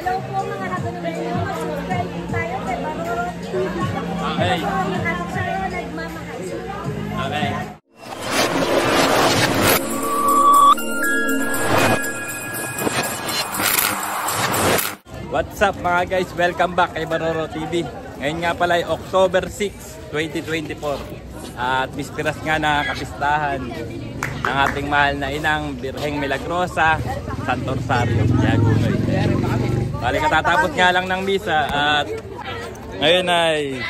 Hello po mga kagunumen. Mag-subscribe po tayo kay Baroro TV. Okay. Ito po yung ating sa'yo nagmamahal. Okay. What's up mga guys? Welcome back kay Baroro TV. Ngayon nga pala ay October 6, 2024. At bispiras nga na kapistahan ng ating mahal na inang Birheng Milagrosa, Santo Rosario, Yagunoy. Bali katatapos nga lang ng misa at ngayon ay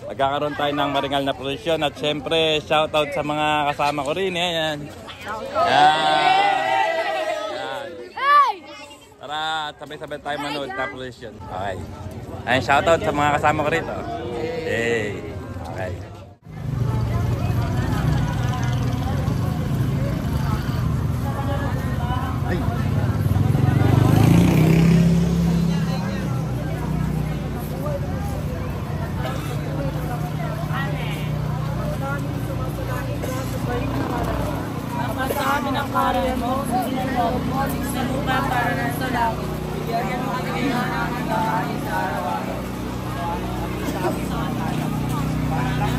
magkakaroon tayo ng maringal na prosesyon. At syempre shoutout sa mga kasama ko rin. Ayan. Tara, sabay-sabay tayo manood na prosesyon. Okay. Ayan, shoutout sa mga kasama ko rito. Hey. Okay. Ay. Napasami ng karya mo, sinuka para na sa langit. Bigyan mo kami ngayon ng pagkain sa araw-araw. Sabi sa kanila, para lang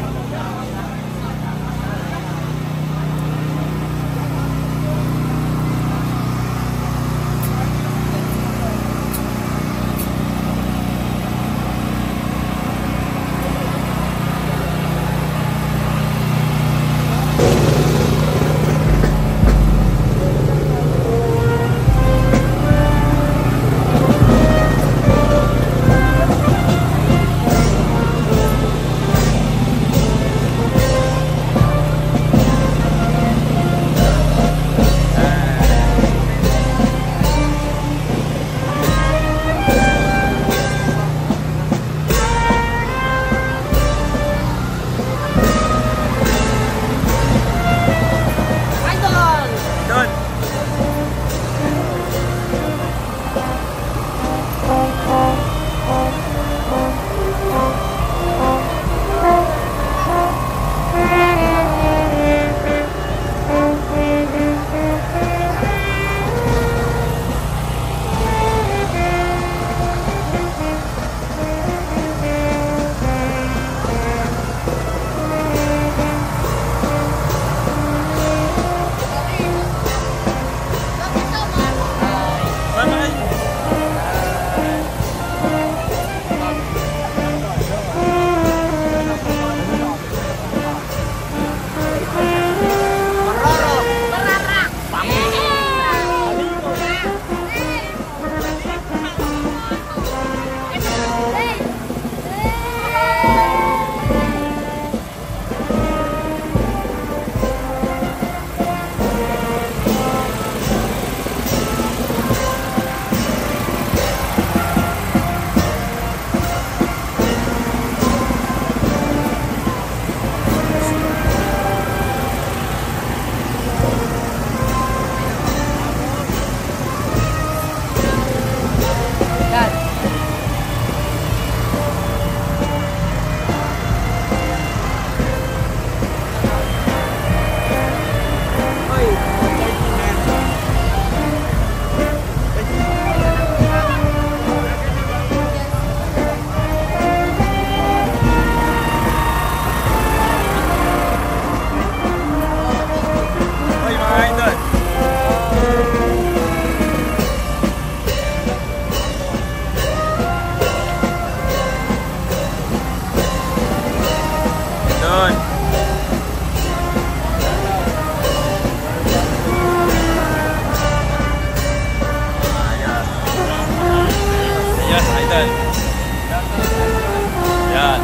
yan.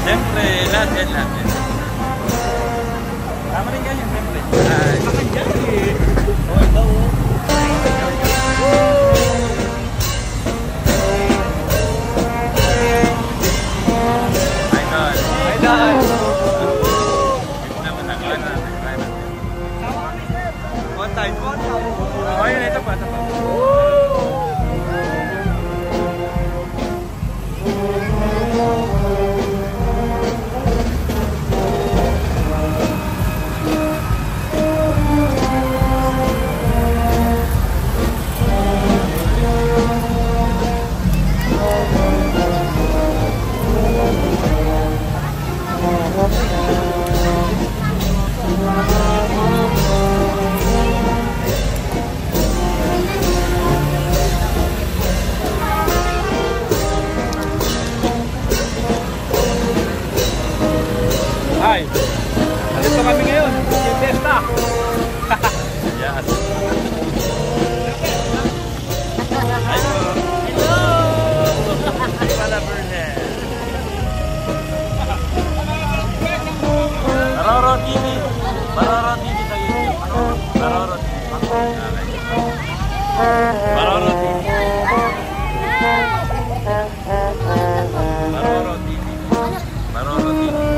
Siyempre, lahat yan. Tama rin ganyan, siyempre. Ay. Makandyan eh. Oh, ikaw oh. One time. Oh, yun, ito pa. Baroro TV sa YouTube. Baroro TV. Baroro TV. Baroro TV. Baroro TV.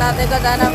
Tatay ko sana.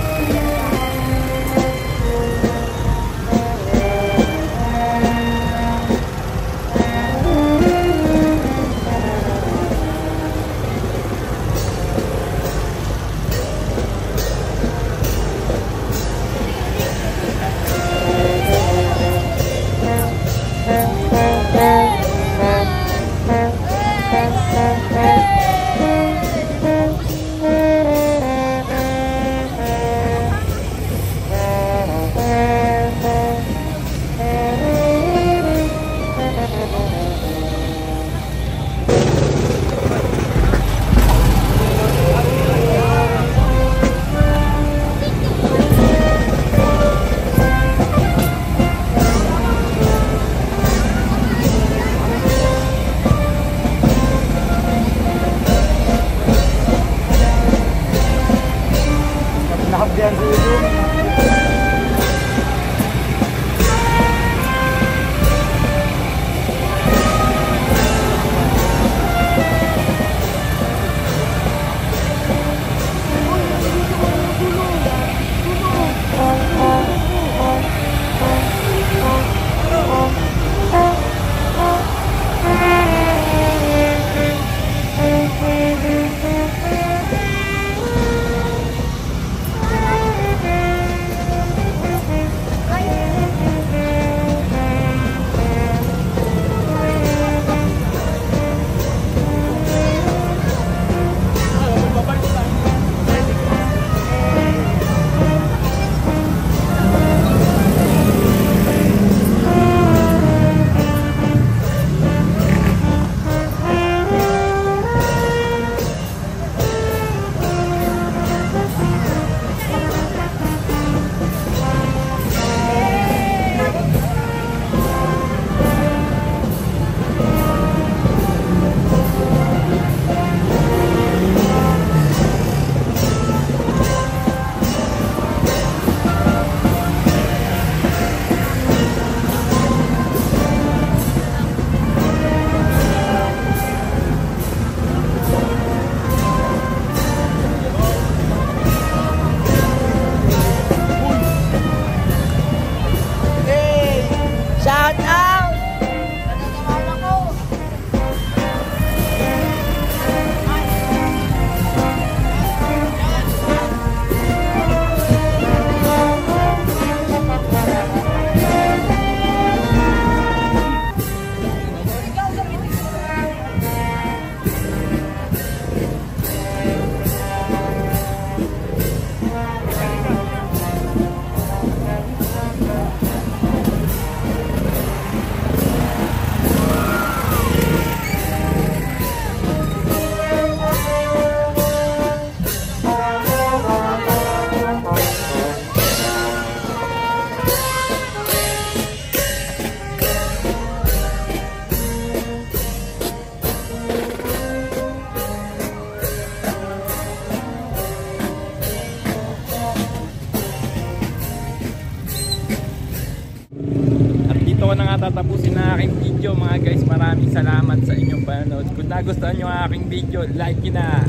ko na nga tatapusin na aking video mga guys. Maraming salamat sa inyong panonood. Kung nagustuhan nyo ang aking video, like nyo na,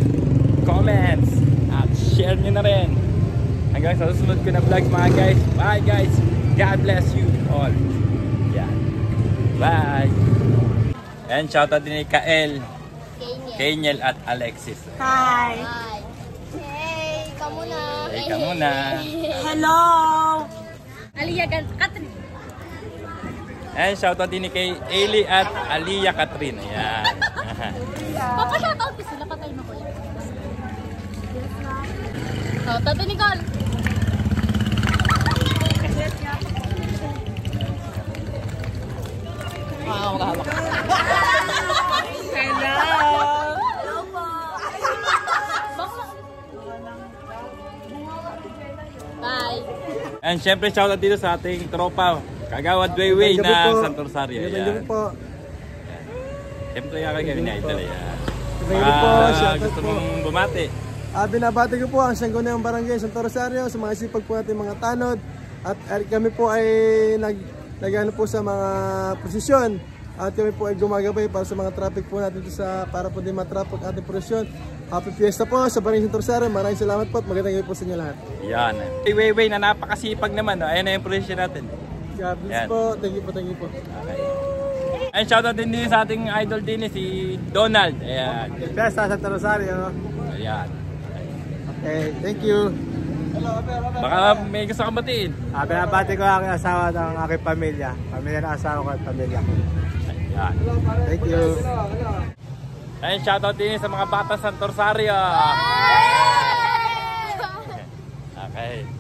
comments, at share nyo na rin. Hanggang sa susunod ko na vlogs mga guys. Bye guys. God bless you all. Yeah. Bye. And shoutout din ni Kael, Kenya. Kenyel at Alexis. Hi! Hi. Hey, kamu na. Hey, ka muna. Hello! Aliyah Katrin. And shoutout din ni kay Eli at Aliyah Catherine. Ayan. Papa-shoutout ko sila, patay mo ko yan. Oh, Tati Nicole. Hello po. Bye. And syempre shoutout dito sa ating tropa, Kagawad Wayway na Santo Rosario. Ayan. po. Syempre kagawin ni Idol. Ayan. Magandang po, shoutout Gusto po. mong bumati. Binabati ko po ang Sangguniang Barangay Santo Rosario sa mga sipag po natin mga tanod. At kami po ay nag-ano po sa mga posisyon. At kami po ay gumagabay para sa mga traffic po natin dito para po din matraffic ating posisyon. Happy Fiesta po sa Barangay Santo Rosario. Maraming salamat po at magandang gabi po sa inyo lahat. Yan. Wayway na napakasipag naman. No? Ayan na yung posisyon natin. God bless Yan. po. Thank you po, thank you po. Okay. And shoutout din sa ating idol din si Donald. Ayan. Fiesta Santo Rosario. Ayan. Okay, thank you. Baka may gusto kang batiin. Binabati ko ang aking asawa ng aking pamilya. Pamilya ng asawa ko at pamilya ko. Ayan. Thank you. And shoutout din sa mga bata Santo Rosario. Okay.